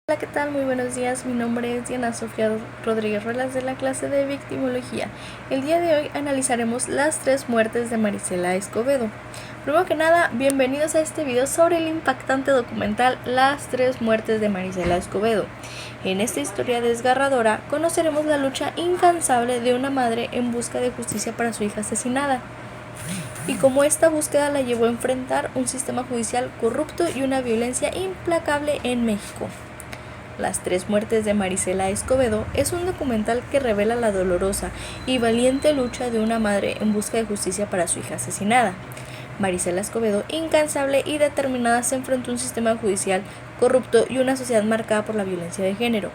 Hola, ¿qué tal? Muy buenos días. Mi nombre es Diana Sofía Rodríguez Ruelas de la clase de Victimología. El día de hoy analizaremos las 3 muertes de Marisela Escobedo. Primero que nada, bienvenidos a este video sobre el impactante documental Las 3 muertes de Marisela Escobedo. En esta historia desgarradora conoceremos la lucha incansable de una madre en busca de justicia para su hija asesinada, y cómo esta búsqueda la llevó a enfrentar un sistema judicial corrupto y una violencia implacable en México. Las 3 muertes de Marisela Escobedo es un documental que revela la dolorosa y valiente lucha de una madre en busca de justicia para su hija asesinada. Marisela Escobedo, incansable y determinada, se enfrentó a un sistema judicial corrupto y una sociedad marcada por la violencia de género.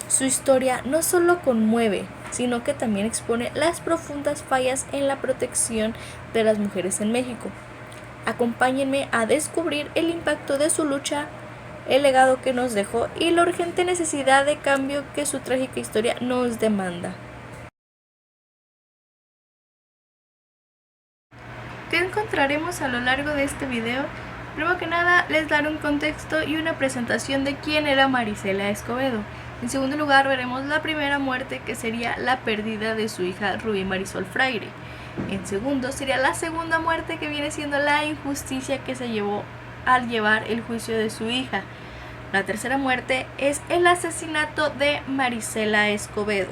Su historia no solo conmueve, sino que también expone las profundas fallas en la protección de las mujeres en México. Acompáñenme a descubrir el impacto de su lucha, el legado que nos dejó y la urgente necesidad de cambio que su trágica historia nos demanda. ¿Qué encontraremos a lo largo de este video? Primero que nada, les daré un contexto y una presentación de quién era Marisela Escobedo. En segundo lugar, veremos la primera muerte, que sería la pérdida de su hija Rubí Marisol Fraire. En segundo, sería la segunda muerte, que viene siendo la injusticia que se llevó al llevar el juicio de su hija. La tercera muerte es el asesinato de Marisela Escobedo.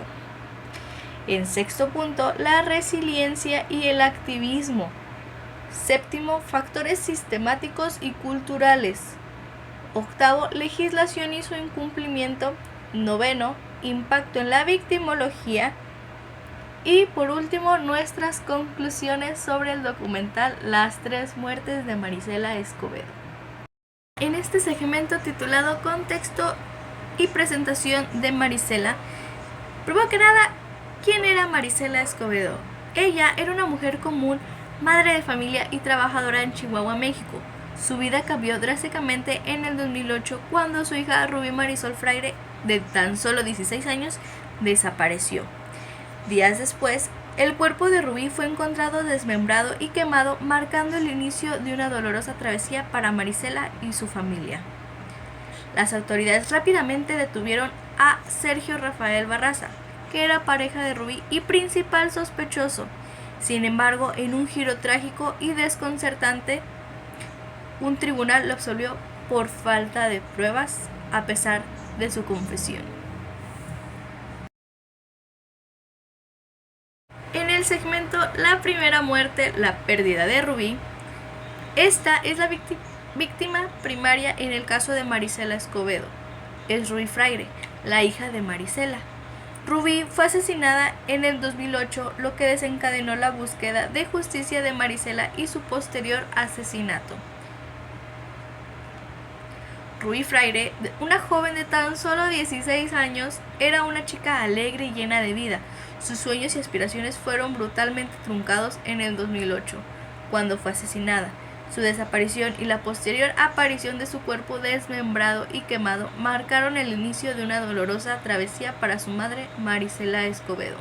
En sexto punto, la resiliencia y el activismo. Séptimo, factores sistemáticos y culturales. Octavo, legislación y su incumplimiento. Noveno, impacto en la victimología. Y por último, nuestras conclusiones sobre el documental Las 3 muertes de Marisela Escobedo. En este segmento titulado Contexto y presentación de Marisela, primero que nada, ¿quién era Marisela Escobedo? Ella era una mujer común, madre de familia y trabajadora en Chihuahua, México. Su vida cambió drásticamente en el 2008 cuando su hija Rubí Marisol Fraire, de tan solo 16 años, desapareció. Días después, el cuerpo de Rubí fue encontrado desmembrado y quemado, marcando el inicio de una dolorosa travesía para Marisela y su familia. Las autoridades rápidamente detuvieron a Sergio Rafael Barraza, que era pareja de Rubí y principal sospechoso. Sin embargo, en un giro trágico y desconcertante, un tribunal lo absolvió por falta de pruebas, a pesar de su confesión. En el segmento La primera muerte, la pérdida de Rubí, esta es la víctima primaria en el caso de Marisela Escobedo. Es Rubí Fraire, la hija de Marisela. Rubí fue asesinada en el 2008, lo que desencadenó la búsqueda de justicia de Marisela y su posterior asesinato. Rubí Fraire, una joven de tan solo 16 años, era una chica alegre y llena de vida. Sus sueños y aspiraciones fueron brutalmente truncados en el 2008, cuando fue asesinada. Su desaparición y la posterior aparición de su cuerpo desmembrado y quemado marcaron el inicio de una dolorosa travesía para su madre, Marisela Escobedo.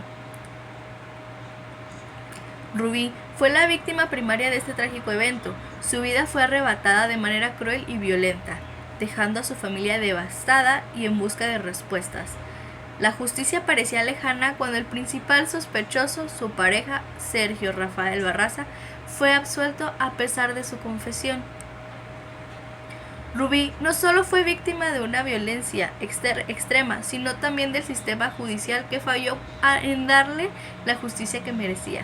Rubí fue la víctima primaria de este trágico evento. Su vida fue arrebatada de manera cruel y violenta, dejando a su familia devastada y en busca de respuestas. La justicia parecía lejana cuando el principal sospechoso, su pareja, Sergio Rafael Barraza, fue absuelto a pesar de su confesión. Rubí no solo fue víctima de una violencia extrema, sino también del sistema judicial, que falló en darle la justicia que merecía.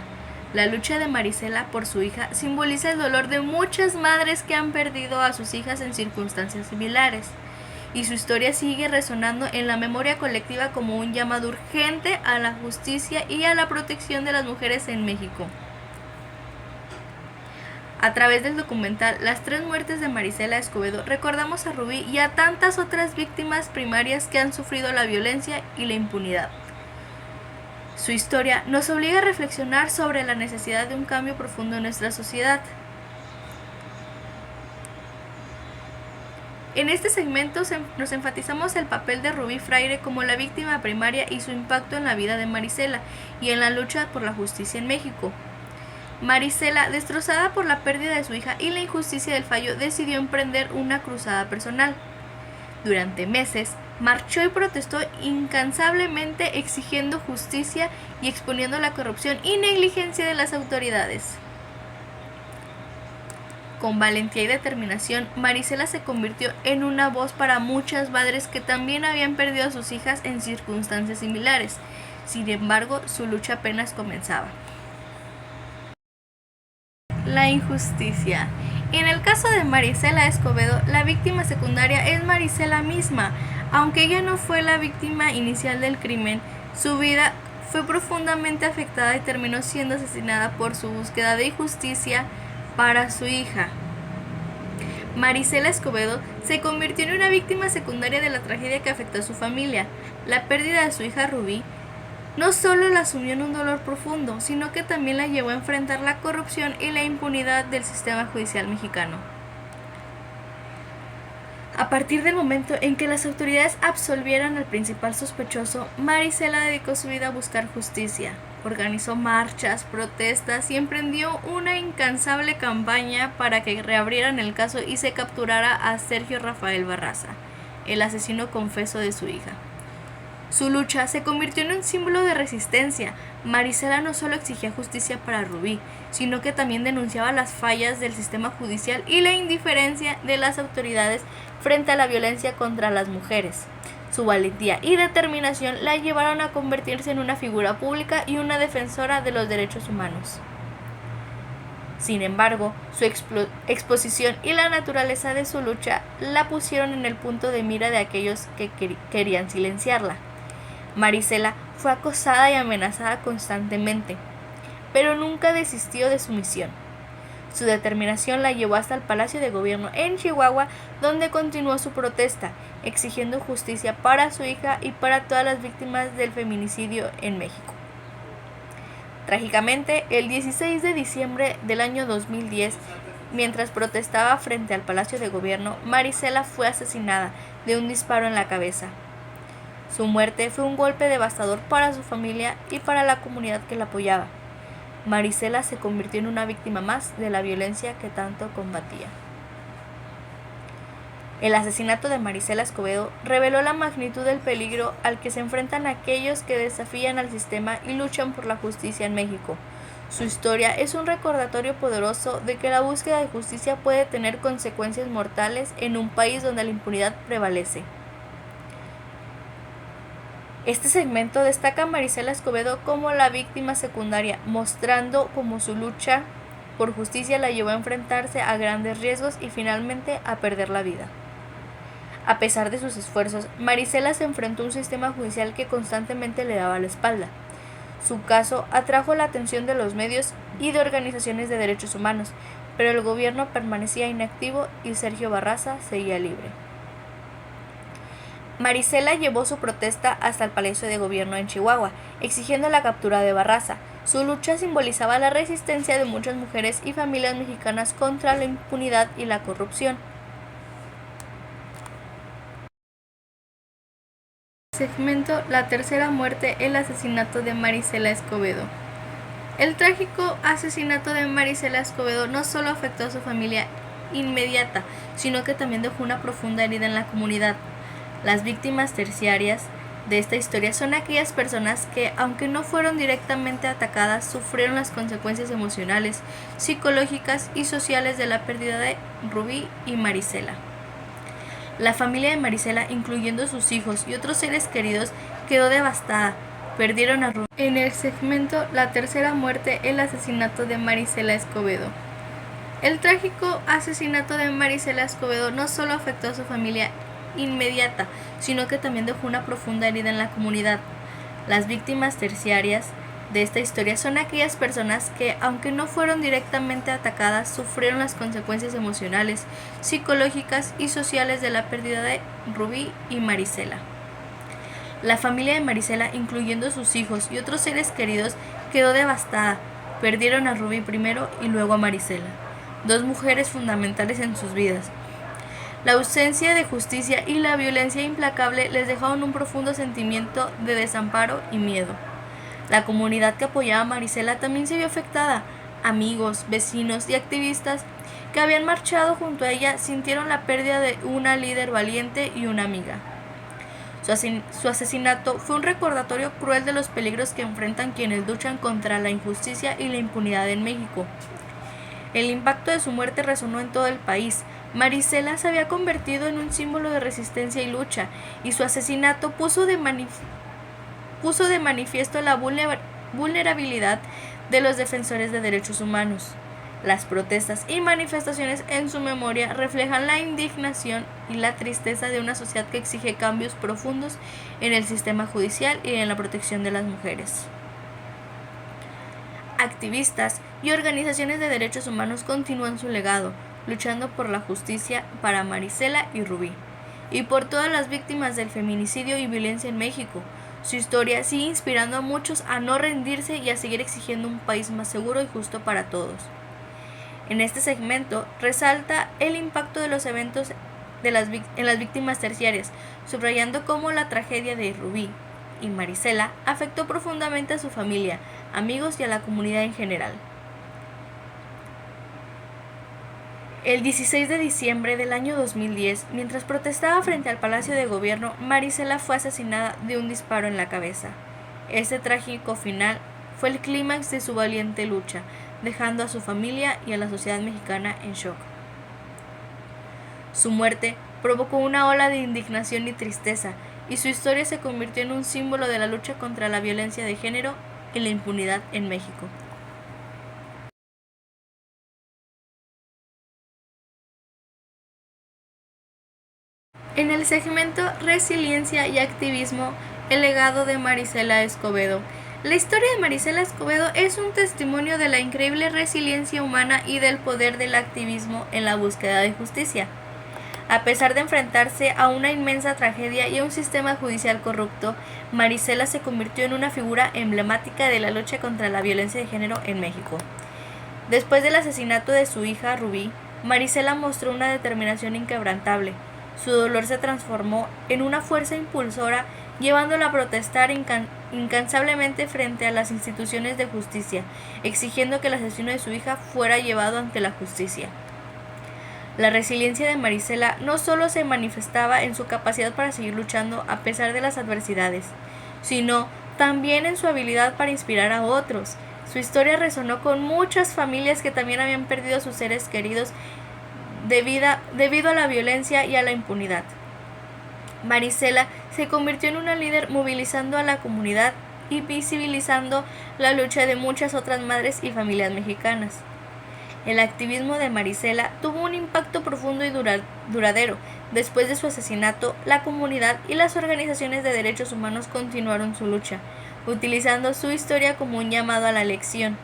La lucha de Marisela por su hija simboliza el dolor de muchas madres que han perdido a sus hijas en circunstancias similares, y su historia sigue resonando en la memoria colectiva como un llamado urgente a la justicia y a la protección de las mujeres en México. A través del documental Las 3 muertes de Marisela Escobedo, recordamos a Rubí y a tantas otras víctimas primarias que han sufrido la violencia y la impunidad. Su historia nos obliga a reflexionar sobre la necesidad de un cambio profundo en nuestra sociedad. En este segmento nos enfatizamos el papel de Rubí Fraire como la víctima primaria y su impacto en la vida de Marisela y en la lucha por la justicia en México. Marisela, destrozada por la pérdida de su hija y la injusticia del fallo, decidió emprender una cruzada personal. Durante meses, marchó y protestó incansablemente exigiendo justicia y exponiendo la corrupción y negligencia de las autoridades. Con valentía y determinación, Marisela se convirtió en una voz para muchas madres que también habían perdido a sus hijas en circunstancias similares. Sin embargo, su lucha apenas comenzaba. La injusticia. En el caso de Marisela Escobedo, la víctima secundaria es Marisela misma. Aunque ella no fue la víctima inicial del crimen, su vida fue profundamente afectada y terminó siendo asesinada por su búsqueda de justicia para su hija. Marisela Escobedo se convirtió en una víctima secundaria de la tragedia que afectó a su familia. La pérdida de su hija Rubí no solo la sumió en un dolor profundo, sino que también la llevó a enfrentar la corrupción y la impunidad del sistema judicial mexicano. A partir del momento en que las autoridades absolvieron al principal sospechoso, Marisela dedicó su vida a buscar justicia. Organizó marchas, protestas y emprendió una incansable campaña para que reabrieran el caso y se capturara a Sergio Rafael Barraza, el asesino confeso de su hija. Su lucha se convirtió en un símbolo de resistencia. Marisela no solo exigía justicia para Rubí, sino que también denunciaba las fallas del sistema judicial y la indiferencia de las autoridades frente a la violencia contra las mujeres. Su valentía y determinación la llevaron a convertirse en una figura pública y una defensora de los derechos humanos. Sin embargo, su exposición y la naturaleza de su lucha la pusieron en el punto de mira de aquellos que querían silenciarla. Marisela fue acosada y amenazada constantemente, pero nunca desistió de su misión. Su determinación la llevó hasta el Palacio de Gobierno en Chihuahua, donde continuó su protesta, exigiendo justicia para su hija y para todas las víctimas del feminicidio en México. Trágicamente, el 16 de diciembre del año 2010, mientras protestaba frente al Palacio de Gobierno, Marisela fue asesinada de un disparo en la cabeza. Su muerte fue un golpe devastador para su familia y para la comunidad que la apoyaba. Marisela se convirtió en una víctima más de la violencia que tanto combatía. El asesinato de Marisela Escobedo reveló la magnitud del peligro al que se enfrentan aquellos que desafían al sistema y luchan por la justicia en México. Su historia es un recordatorio poderoso de que la búsqueda de justicia puede tener consecuencias mortales en un país donde la impunidad prevalece. Este segmento destaca a Marisela Escobedo como la víctima secundaria, mostrando cómo su lucha por justicia la llevó a enfrentarse a grandes riesgos y finalmente a perder la vida. A pesar de sus esfuerzos, Marisela se enfrentó a un sistema judicial que constantemente le daba la espalda. Su caso atrajo la atención de los medios y de organizaciones de derechos humanos, pero el gobierno permanecía inactivo y Sergio Barraza seguía libre. Marisela llevó su protesta hasta el Palacio de Gobierno en Chihuahua, exigiendo la captura de Barraza. Su lucha simbolizaba la resistencia de muchas mujeres y familias mexicanas contra la impunidad y la corrupción. Segmento La tercera muerte, el asesinato de Marisela Escobedo. El trágico asesinato de Marisela Escobedo no solo afectó a su familia inmediata, sino que también dejó una profunda herida en la comunidad. Las víctimas terciarias de esta historia son aquellas personas que, aunque no fueron directamente atacadas, sufrieron las consecuencias emocionales, psicológicas y sociales de la pérdida de Rubí y Marisela. La familia de Marisela, incluyendo sus hijos y otros seres queridos, quedó devastada. Perdieron a Rubí. En el segmento La tercera muerte, el asesinato de Marisela Escobedo. El trágico asesinato de Marisela Escobedo no solo afectó a su familia inmediata, sino que también dejó una profunda herida en la comunidad. Las víctimas terciarias de esta historia son aquellas personas que, aunque no fueron directamente atacadas, sufrieron las consecuencias emocionales, psicológicas y sociales de la pérdida de Rubí y Marisela. La familia de Marisela, incluyendo sus hijos y otros seres queridos, quedó devastada. Perdieron a Rubí primero y luego a Marisela, dos mujeres fundamentales en sus vidas. La ausencia de justicia y la violencia implacable les dejaron un profundo sentimiento de desamparo y miedo. La comunidad que apoyaba a Marisela también se vio afectada. Amigos, vecinos y activistas que habían marchado junto a ella sintieron la pérdida de una líder valiente y una amiga. Su asesinato fue un recordatorio cruel de los peligros que enfrentan quienes luchan contra la injusticia y la impunidad en México. El impacto de su muerte resonó en todo el país. Marisela se había convertido en un símbolo de resistencia y lucha, y su asesinato puso de manifiesto la vulnerabilidad de los defensores de derechos humanos. Las protestas y manifestaciones en su memoria reflejan la indignación y la tristeza de una sociedad que exige cambios profundos en el sistema judicial y en la protección de las mujeres. Activistas y organizaciones de derechos humanos continúan su legado, luchando por la justicia para Marisela y Rubí, y por todas las víctimas del feminicidio y violencia en México. Su historia sigue inspirando a muchos a no rendirse y a seguir exigiendo un país más seguro y justo para todos. En este segmento resalta el impacto de los eventos en las víctimas terciarias, subrayando cómo la tragedia de Rubí y Marisela afectó profundamente a su familia, amigos y a la comunidad en general. El 16 de diciembre del año 2010, mientras protestaba frente al Palacio de Gobierno, Marisela fue asesinada de un disparo en la cabeza. Este trágico final fue el clímax de su valiente lucha, dejando a su familia y a la sociedad mexicana en shock. Su muerte provocó una ola de indignación y tristeza, y su historia se convirtió en un símbolo de la lucha contra la violencia de género y la impunidad en México. En el segmento Resiliencia y Activismo, el legado de Marisela Escobedo. La historia de Marisela Escobedo es un testimonio de la increíble resiliencia humana y del poder del activismo en la búsqueda de justicia. A pesar de enfrentarse a una inmensa tragedia y a un sistema judicial corrupto, Marisela se convirtió en una figura emblemática de la lucha contra la violencia de género en México. Después del asesinato de su hija Rubí, Marisela mostró una determinación inquebrantable. Su dolor se transformó en una fuerza impulsora, llevándola a protestar incansablemente frente a las instituciones de justicia, exigiendo que el asesino de su hija fuera llevado ante la justicia. La resiliencia de Marisela no solo se manifestaba en su capacidad para seguir luchando a pesar de las adversidades, sino también en su habilidad para inspirar a otros. Su historia resonó con muchas familias que también habían perdido a sus seres queridos debido a la violencia y a la impunidad. Marisela se convirtió en una líder movilizando a la comunidad y visibilizando la lucha de muchas otras madres y familias mexicanas. El activismo de Marisela tuvo un impacto profundo y duradero. Después de su asesinato, la comunidad y las organizaciones de derechos humanos continuaron su lucha, utilizando su historia como un llamado a la acción.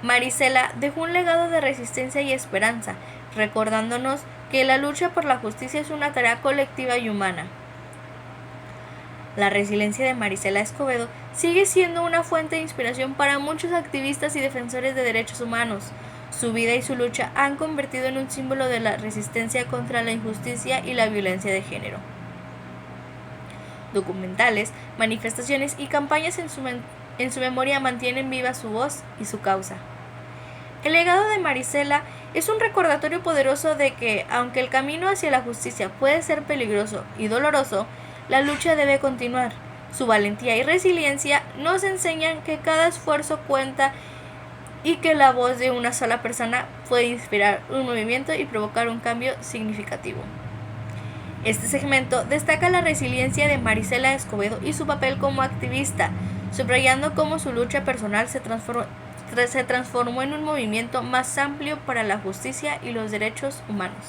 Marisela dejó un legado de resistencia y esperanza, recordándonos que la lucha por la justicia es una tarea colectiva y humana. La resiliencia de Marisela Escobedo sigue siendo una fuente de inspiración para muchos activistas y defensores de derechos humanos. Su vida y su lucha han convertido en un símbolo de la resistencia contra la injusticia y la violencia de género. Documentales, manifestaciones y campañas en su memoria mantienen viva su voz y su causa. El legado de Marisela es un recordatorio poderoso de que, aunque el camino hacia la justicia puede ser peligroso y doloroso, la lucha debe continuar. Su valentía y resiliencia nos enseñan que cada esfuerzo cuenta y que la voz de una sola persona puede inspirar un movimiento y provocar un cambio significativo. Este segmento destaca la resiliencia de Marisela Escobedo y su papel como activista, subrayando cómo su lucha personal se transformó en un movimiento más amplio para la justicia y los derechos humanos.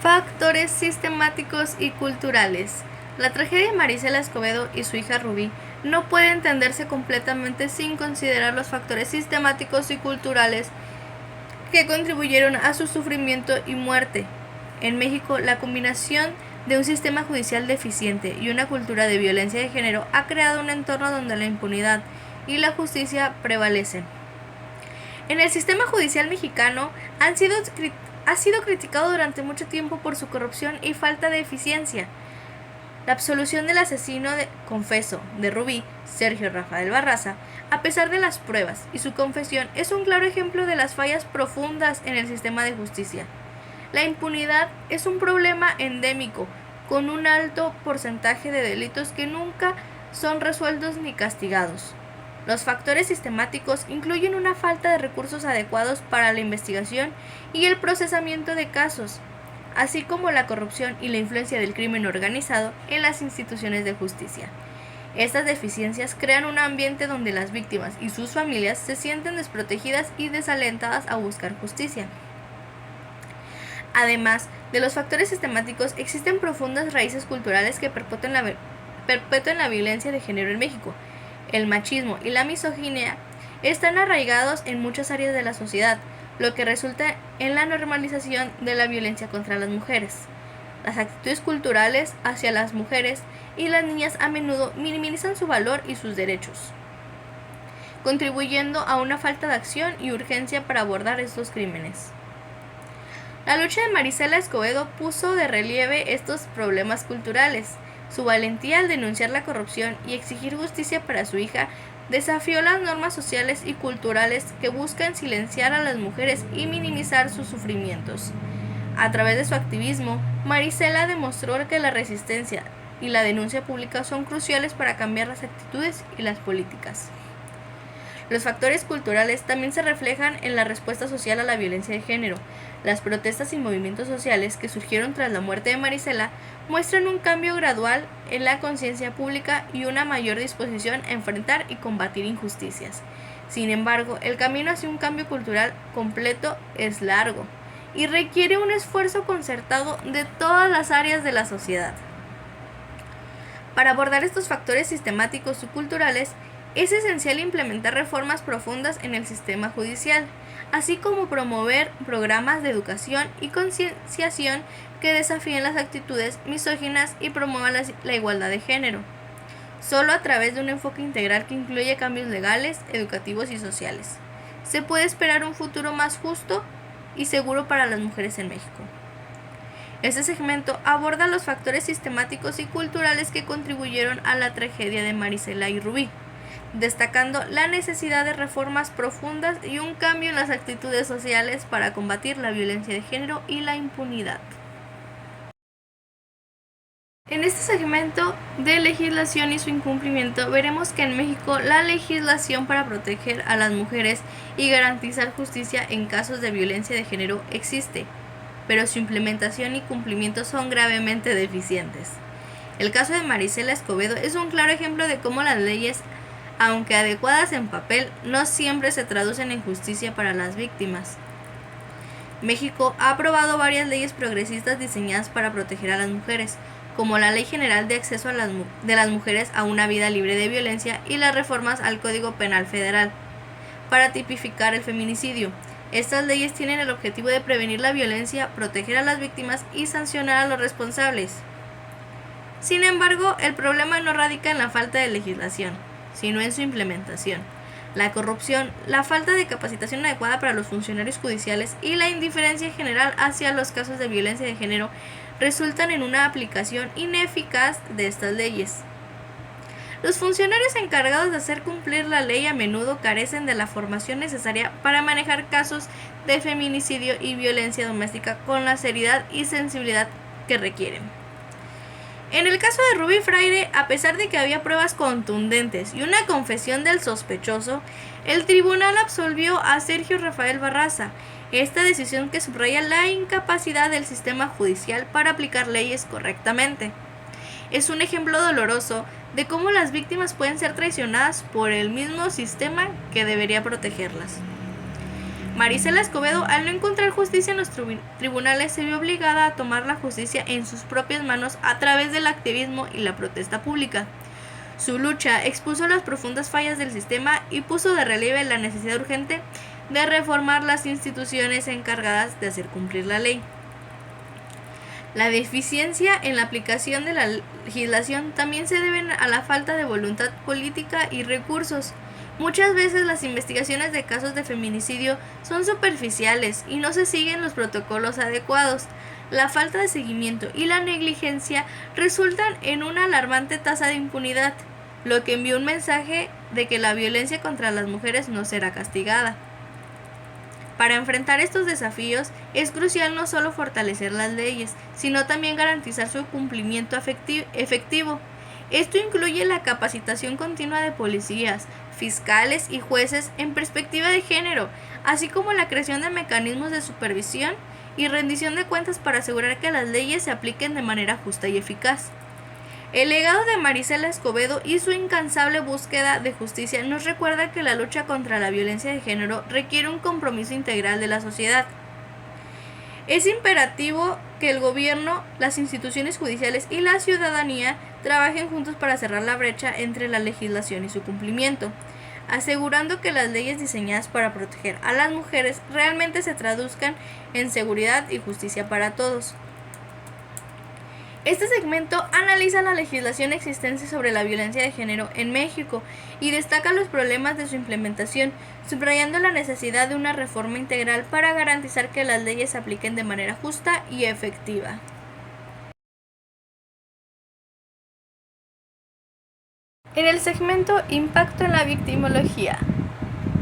Factores sistemáticos y culturales. La tragedia de Marisela Escobedo y su hija Rubí no puede entenderse completamente sin considerar los factores sistemáticos y culturales que contribuyeron a su sufrimiento y muerte. En México, la combinación de un sistema judicial deficiente y una cultura de violencia de género ha creado un entorno donde la impunidad y la justicia prevalecen. En el sistema judicial mexicano ha sido criticado durante mucho tiempo por su corrupción y falta de eficiencia. La absolución del asesino confeso de Rubí, Sergio Rafael Barraza, a pesar de las pruebas, y su confesión es un claro ejemplo de las fallas profundas en el sistema de justicia. La impunidad es un problema endémico, con un alto porcentaje de delitos que nunca son resueltos ni castigados. Los factores sistemáticos incluyen una falta de recursos adecuados para la investigación y el procesamiento de casos, así como la corrupción y la influencia del crimen organizado en las instituciones de justicia. Estas deficiencias crean un ambiente donde las víctimas y sus familias se sienten desprotegidas y desalentadas a buscar justicia. Además de los factores sistemáticos, existen profundas raíces culturales que perpetúan la violencia de género en México. El machismo y la misoginia están arraigados en muchas áreas de la sociedad, lo que resulta en la normalización de la violencia contra las mujeres. Las actitudes culturales hacia las mujeres y las niñas a menudo minimizan su valor y sus derechos, contribuyendo a una falta de acción y urgencia para abordar estos crímenes. La lucha de Marisela Escobedo puso de relieve estos problemas culturales. Su valentía al denunciar la corrupción y exigir justicia para su hija desafió las normas sociales y culturales que buscan silenciar a las mujeres y minimizar sus sufrimientos. A través de su activismo, Marisela demostró que la resistencia y la denuncia pública son cruciales para cambiar las actitudes y las políticas. Los factores culturales también se reflejan en la respuesta social a la violencia de género. Las protestas y movimientos sociales que surgieron tras la muerte de Marisela muestran un cambio gradual en la conciencia pública y una mayor disposición a enfrentar y combatir injusticias. Sin embargo, el camino hacia un cambio cultural completo es largo y requiere un esfuerzo concertado de todas las áreas de la sociedad. Para abordar estos factores sistemáticos y culturales, es esencial implementar reformas profundas en el sistema judicial, así como promover programas de educación y concienciación que desafíen las actitudes misóginas y promuevan la igualdad de género. Solo a través de un enfoque integral que incluye cambios legales, educativos y sociales, se puede esperar un futuro más justo y seguro para las mujeres en México. Este segmento aborda los factores sistemáticos y culturales que contribuyeron a la tragedia de Marisela y Rubí, destacando la necesidad de reformas profundas y un cambio en las actitudes sociales para combatir la violencia de género y la impunidad. En este segmento de legislación y su incumplimiento, veremos que en México la legislación para proteger a las mujeres y garantizar justicia en casos de violencia de género existe, pero su implementación y cumplimiento son gravemente deficientes. El caso de Marisela Escobedo es un claro ejemplo de cómo las leyes, aunque adecuadas en papel, no siempre se traducen en justicia para las víctimas. México ha aprobado varias leyes progresistas diseñadas para proteger a las mujeres, como la Ley General de Acceso de las Mujeres a una Vida Libre de Violencia y las reformas al Código Penal Federal, para tipificar el feminicidio. Estas leyes tienen el objetivo de prevenir la violencia, proteger a las víctimas y sancionar a los responsables. Sin embargo, el problema no radica en la falta de legislación, sino en su implementación. La corrupción, la falta de capacitación adecuada para los funcionarios judiciales y la indiferencia general hacia los casos de violencia de género resultan en una aplicación ineficaz de estas leyes. Los funcionarios encargados de hacer cumplir la ley a menudo carecen de la formación necesaria para manejar casos de feminicidio y violencia doméstica con la seriedad y sensibilidad que requieren. En el caso de Rubí Freire, a pesar de que había pruebas contundentes y una confesión del sospechoso, el tribunal absolvió a Sergio Rafael Barraza. Esta decisión que subraya la incapacidad del sistema judicial para aplicar leyes correctamente. Es un ejemplo doloroso de cómo las víctimas pueden ser traicionadas por el mismo sistema que debería protegerlas. Marisela Escobedo, al no encontrar justicia en los tribunales, se vio obligada a tomar la justicia en sus propias manos a través del activismo y la protesta pública. Su lucha expuso las profundas fallas del sistema y puso de relieve la necesidad urgente de reformar las instituciones encargadas de hacer cumplir la ley. La deficiencia en la aplicación de la legislación también se debe a la falta de voluntad política y recursos. Muchas veces las investigaciones de casos de feminicidio son superficiales y no se siguen los protocolos adecuados. La falta de seguimiento y la negligencia resultan en una alarmante tasa de impunidad. lo que envió un mensaje de que la violencia contra las mujeres no será castigada. Para enfrentar estos desafíos es crucial no solo fortalecer las leyes, sino también garantizar su cumplimiento efectivo. Esto incluye la capacitación continua de policías, fiscales y jueces en perspectiva de género, así como la creación de mecanismos de supervisión y rendición de cuentas para asegurar que las leyes se apliquen de manera justa y eficaz. El legado de Marisela Escobedo y su incansable búsqueda de justicia nos recuerda que la lucha contra la violencia de género requiere un compromiso integral de la sociedad. Es imperativo que el gobierno, las instituciones judiciales y la ciudadanía trabajen juntos para cerrar la brecha entre la legislación y su cumplimiento, asegurando que las leyes diseñadas para proteger a las mujeres realmente se traduzcan en seguridad y justicia para todos. Este segmento analiza la legislación existente sobre la violencia de género en México y destaca los problemas de su implementación, subrayando la necesidad de una reforma integral para garantizar que las leyes se apliquen de manera justa y efectiva. En el segmento Impacto en la victimología.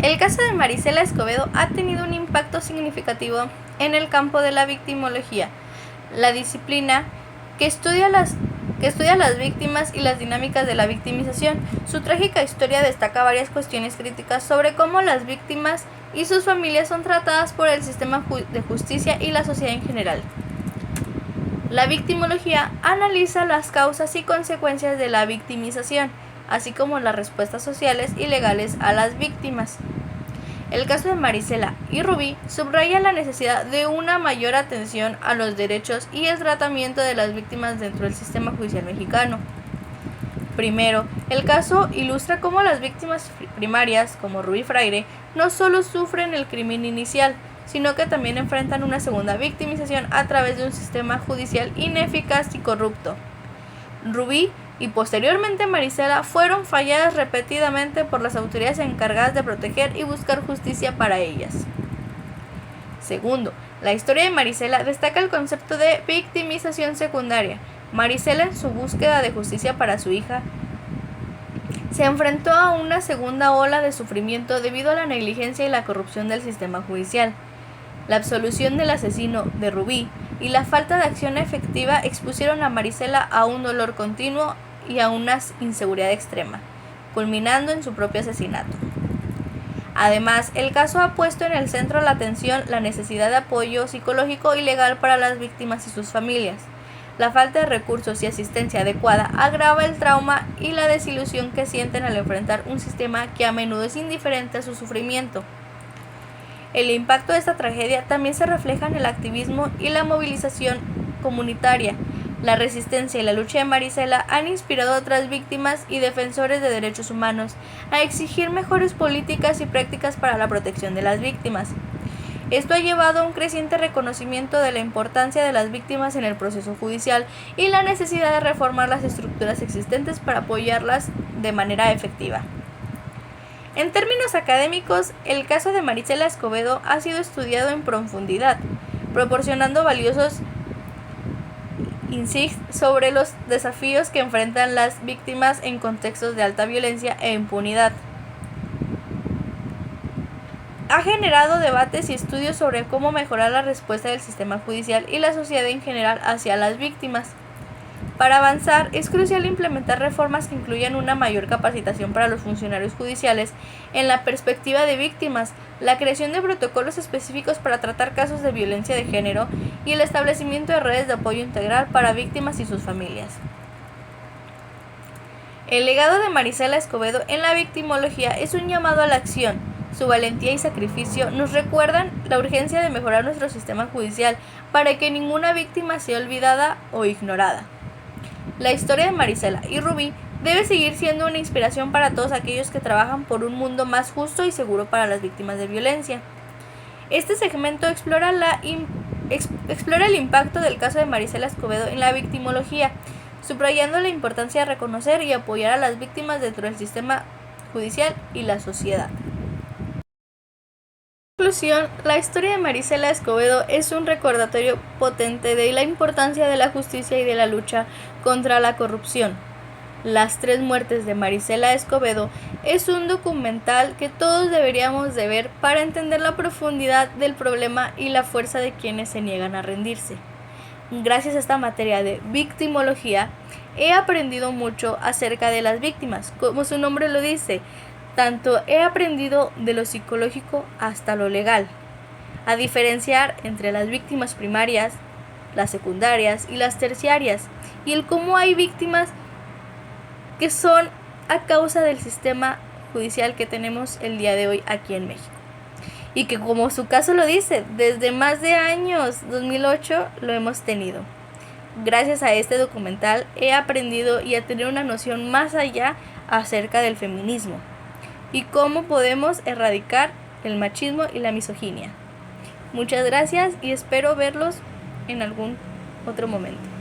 El caso de Marisela Escobedo ha tenido un impacto significativo en el campo de la victimología, la disciplina que estudia las víctimas y las dinámicas de la victimización. Su trágica historia destaca varias cuestiones críticas sobre cómo las víctimas y sus familias son tratadas por el sistema de justicia y la sociedad en general. La victimología analiza las causas y consecuencias de la victimización, así como las respuestas sociales y legales a las víctimas. El caso de Marisela y Rubí subraya la necesidad de una mayor atención a los derechos y el tratamiento de las víctimas dentro del sistema judicial mexicano. Primero, el caso ilustra cómo las víctimas primarias, como Rubí Fraire, no solo sufren el crimen inicial, sino que también enfrentan una segunda victimización a través de un sistema judicial ineficaz y corrupto. Rubí y posteriormente Marisela fueron falladas repetidamente por las autoridades encargadas de proteger y buscar justicia para ellas. Segundo, la historia de Marisela destaca el concepto de victimización secundaria. Marisela, en su búsqueda de justicia para su hija, se enfrentó a una segunda ola de sufrimiento debido a la negligencia y la corrupción del sistema judicial. La absolución del asesino de Rubí y la falta de acción efectiva expusieron a Marisela a un dolor continuo y a una inseguridad extrema, culminando en su propio asesinato. Además, el caso ha puesto en el centro de la atención la necesidad de apoyo psicológico y legal para las víctimas y sus familias. La falta de recursos y asistencia adecuada agrava el trauma y la desilusión que sienten al enfrentar un sistema que a menudo es indiferente a su sufrimiento. El impacto de esta tragedia también se refleja en el activismo y la movilización comunitaria. La resistencia y la lucha de Marisela han inspirado a otras víctimas y defensores de derechos humanos a exigir mejores políticas y prácticas para la protección de las víctimas. Esto ha llevado a un creciente reconocimiento de la importancia de las víctimas en el proceso judicial y la necesidad de reformar las estructuras existentes para apoyarlas de manera efectiva. En términos académicos, el caso de Marisela Escobedo ha sido estudiado en profundidad, proporcionando valiosos insights sobre los desafíos que enfrentan las víctimas en contextos de alta violencia e impunidad. Ha generado debates y estudios sobre cómo mejorar la respuesta del sistema judicial y la sociedad en general hacia las víctimas. Para avanzar, es crucial implementar reformas que incluyan una mayor capacitación para los funcionarios judiciales en la perspectiva de víctimas, la creación de protocolos específicos para tratar casos de violencia de género y el establecimiento de redes de apoyo integral para víctimas y sus familias. El legado de Marisela Escobedo en la victimología es un llamado a la acción. Su valentía y sacrificio nos recuerdan la urgencia de mejorar nuestro sistema judicial para que ninguna víctima sea olvidada o ignorada. La historia de Marisela y Rubí debe seguir siendo una inspiración para todos aquellos que trabajan por un mundo más justo y seguro para las víctimas de violencia. Este segmento explora el impacto del caso de Marisela Escobedo en la victimología, subrayando la importancia de reconocer y apoyar a las víctimas dentro del sistema judicial y la sociedad. En conclusión, la historia de Marisela Escobedo es un recordatorio potente de la importancia de la justicia y de la lucha contra la corrupción. Las tres muertes de Marisela Escobedo es un documental que todos deberíamos de ver para entender la profundidad del problema y la fuerza de quienes se niegan a rendirse. Gracias a esta materia de victimología, he aprendido mucho acerca de las víctimas, como su nombre lo dice. Tanto he aprendido de lo psicológico hasta lo legal, a diferenciar entre las víctimas primarias, las secundarias y las terciarias, y el cómo hay víctimas que son a causa del sistema judicial que tenemos el día de hoy aquí en México. Y que, como su caso lo dice, desde más de años, 2008, lo hemos tenido. Gracias a este documental he aprendido y a tener una noción más allá acerca del feminismo y cómo podemos erradicar el machismo y la misoginia. Muchas gracias y espero verlos en algún otro momento.